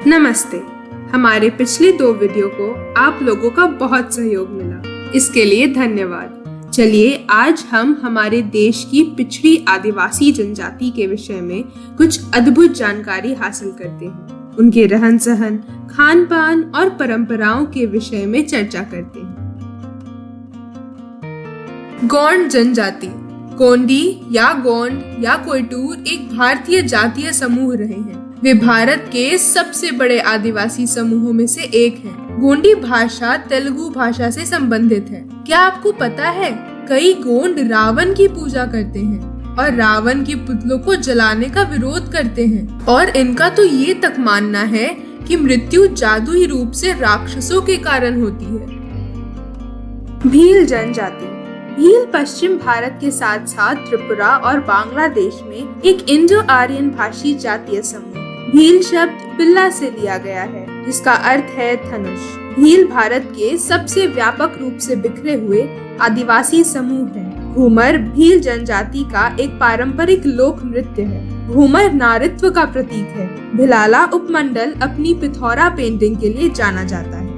नमस्ते। हमारे पिछले 2 वीडियो को आप लोगों का बहुत सहयोग मिला, इसके लिए धन्यवाद। चलिए आज हम हमारे देश की पिछड़ी आदिवासी जनजाति के विषय में कुछ अद्भुत जानकारी हासिल करते हैं। उनके रहन सहन, खान पान और परंपराओं के विषय में चर्चा करते हैं। गोंड जनजाति। गोंडी या गोंड या कोयटूर एक भारतीय जातीय समूह रहे हैं। वे भारत के सबसे बड़े आदिवासी समूहों में से एक हैं। गोंडी भाषा तेलुगु भाषा से संबंधित है। क्या आपको पता है, कई गोंड रावण की पूजा करते हैं और रावण के पुतलों को जलाने का विरोध करते हैं और इनका तो ये तक मानना है कि मृत्यु जादुई रूप से राक्षसों के कारण होती है। भील जनजाति। भील पश्चिम भारत के साथ साथ त्रिपुरा और बांग्लादेश में एक इंडो आर्यन भाषी जातीय समूह। भील शब्द बिल्ला से लिया गया है, जिसका अर्थ है धनुष। भील भारत के सबसे व्यापक रूप से बिखरे हुए आदिवासी समूह है। घूमर भील जनजाति का एक पारंपरिक लोक नृत्य है। घूमर नारीत्व का प्रतीक है। भिलाला उपमंडल अपनी पिथौरा पेंटिंग के लिए जाना जाता है।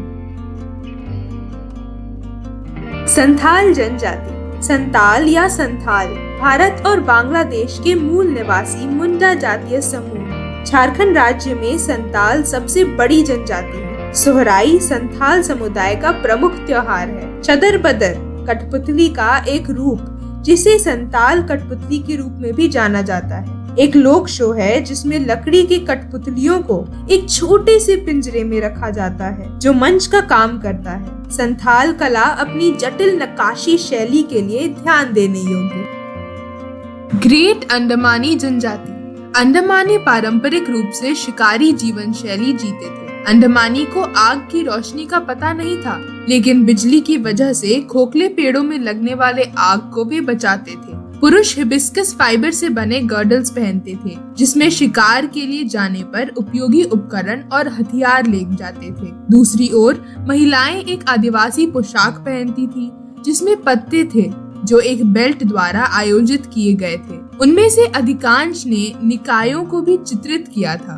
संथाल जनजाति। संताल या संथाल भारत और बांग्लादेश के मूल निवासी मुंडा जातीय समूह। झारखंड राज्य में संताल सबसे बड़ी जनजाति है। सोहराई संथाल समुदाय का प्रमुख त्योहार है। चदर बदर कठपुतली का एक रूप, जिसे संताल कठपुतली के रूप में भी जाना जाता है, एक लोक शो है जिसमें लकड़ी की कठपुतलियों को एक छोटे से पिंजरे में रखा जाता है, जो मंच का काम करता है। संथाल कला अपनी जटिल नक्काशी शैली के लिए ध्यान देने योग्य। ग्रेट अंडमानी जनजाति। अंडमानी पारंपरिक रूप से शिकारी जीवन शैली जीते थे। अंडमानी को आग की रोशनी का पता नहीं था, लेकिन बिजली की वजह से खोखले पेड़ों में लगने वाले आग को भी बचाते थे। पुरुष हिबिस्कस फाइबर से बने गर्डल्स पहनते थे, जिसमें शिकार के लिए जाने पर उपयोगी उपकरण और हथियार ले जाते थे। दूसरी ओर महिलाएं एक आदिवासी पोशाक पहनती थी, जिसमें पत्ते थे, जो एक बेल्ट द्वारा आयोजित किए गए थे। उनमें से अधिकांश ने निकायों को भी चित्रित किया था।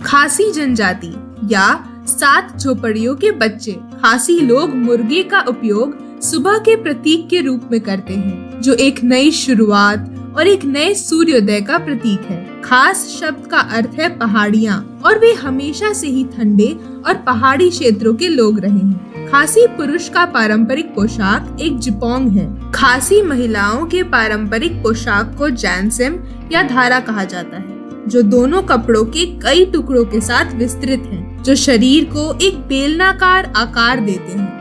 खासी जनजाति या 7 झोपड़ियों के बच्चे। खासी लोग मुर्गे का उपयोग सुबह के प्रतीक के रूप में करते हैं, जो एक नई शुरुआत और एक नए सूर्योदय का प्रतीक है। खास शब्द का अर्थ है पहाड़ियाँ, और वे हमेशा से ही ठंडे और पहाड़ी क्षेत्रों के लोग रहे हैं। खासी पुरुष का पारंपरिक पोशाक एक जिपोंग है। खासी महिलाओं के पारंपरिक पोशाक को जैनसेम या धारा कहा जाता है, जो दोनों कपड़ों के कई टुकड़ों के साथ विस्तृत हैं, जो शरीर को एक बेलनाकार आकार देते हैं।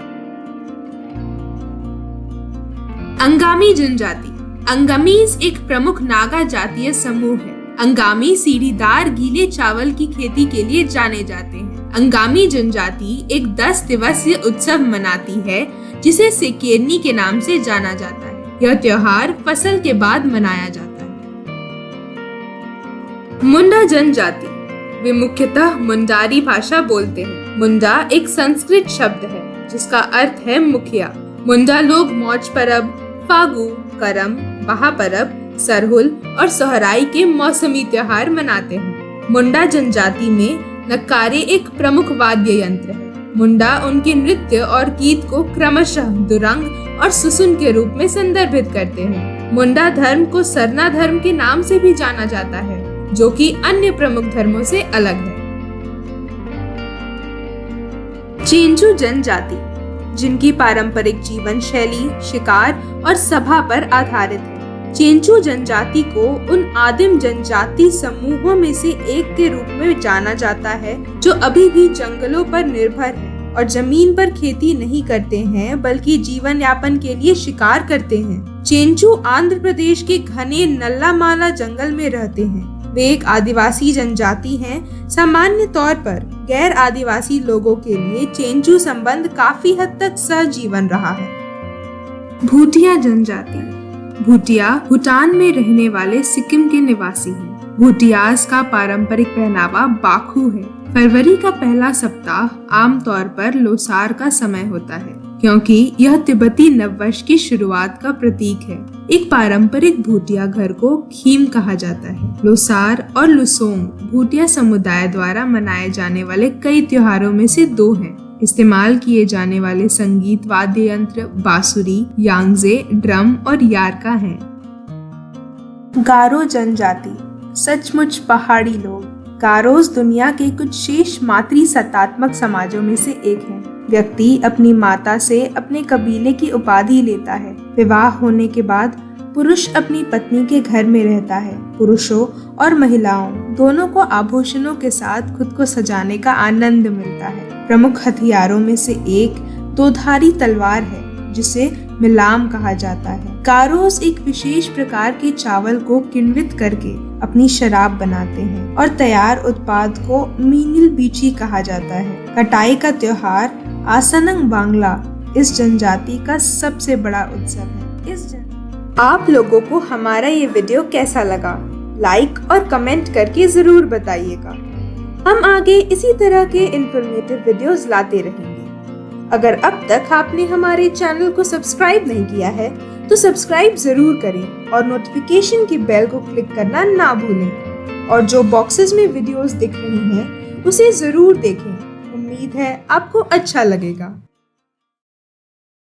अंगामी जनजाति। अंगामीज एक प्रमुख नागा जातीय समूह है। अंगामी सीढ़ीदार गीले चावल की खेती के लिए जाने जाते हैं। अंगामी जनजाति एक 10 दिवसीय उत्सव मनाती है, जिसे सेकेरनी के नाम से जाना जाता है। यह त्योहार फसल के बाद मनाया जाता है। मुंडा जनजाति। वे मुख्यतः मुंडारी भाषा बोलते हैं। मुंडा एक संस्कृत शब्द है, जिसका अर्थ है मुखिया। मुंडा लोग मौज परब, फागु, करम, महापरब, सरहुल और सोहराई के मौसमी त्योहार मनाते हैं। मुंडा जनजाति में नक्कारे एक प्रमुख वाद्य यंत्र है। मुंडा उनके नृत्य और गीत को क्रमशः दुरंग और सुसुन के रूप में संदर्भित करते हैं। मुंडा धर्म को सरना धर्म के नाम से भी जाना जाता है, जो कि अन्य प्रमुख धर्मों से अलग है। चेंचू जनजाति, जिनकी पारंपरिक जीवन शैली शिकार और सभा पर आधारित है। चेंचू जनजाति को उन आदिम जनजाति समूहों में से एक के रूप में जाना जाता है, जो अभी भी जंगलों पर निर्भर है और जमीन पर खेती नहीं करते हैं, बल्कि जीवन यापन के लिए शिकार करते हैं। चेंचू आंध्र प्रदेश के घने नल्लामाला जंगल में रहते हैं। वे एक आदिवासी जनजाति हैं। सामान्य तौर पर गैर आदिवासी लोगों के लिए चेंचू संबंध काफी हद तक सहजीवन रहा है। भूटिया जनजाति। भूटिया भूटान में रहने वाले सिक्किम के निवासी हैं। भूटियाज का पारंपरिक पहनावा बाखू है। फरवरी का पहला सप्ताह आमतौर पर लोसार का समय होता है, क्योंकि यह तिब्बती नववर्ष की शुरुआत का प्रतीक है। एक पारंपरिक भूटिया घर को खीम कहा जाता है। लोसार और लुसोंग भूटिया समुदाय द्वारा मनाए जाने वाले कई त्योहारों में से 2 हैं। इस्तेमाल किए जाने वाले संगीत वाद्य यंत्र बांसुरी, यांगजे, ड्रम और यारका हैं। गारो जनजाति सचमुच पहाड़ी लोग। गारोस दुनिया के कुछ शेष मातृसत्तात्मक समाजों में से एक हैं। व्यक्ति अपनी माता से अपने कबीले की उपाधि लेता है। विवाह होने के बाद पुरुष अपनी पत्नी के घर में रहता है। पुरुषों और महिलाओं दोनों को आभूषणों के साथ खुद को सजाने का आनंद मिलता है। प्रमुख हथियारों में से एक 2-धारी तलवार है जिसे मिलाम कहा जाता है। गारोस एक विशेष प्रकार के चावल को किण्वित करके अपनी शराब बनाते हैं और तैयार उत्पाद को मीनिल बीची कहा जाता है। कटाई का त्योहार आसनंग बांग्ला इस जनजाति का सबसे बड़ा उत्सव है। आप लोगों को हमारा ये वीडियो कैसा लगा? लाइक और कमेंट करके जरूर बताइएगा। हम आगे इसी तरह के इंफॉर्मेटिव वीडियोस लाते रहेंगे। अगर अब तक आपने हमारे चैनल को सब्सक्राइब नहीं किया है तो सब्सक्राइब जरूर करें और नोटिफिकेशन की बेल को क्लिक करना ना भूलें। और जो बॉक्सेस में वीडियोस दिख रही हैं उसे जरूर देखें। उम्मीद है आपको अच्छा लगेगा।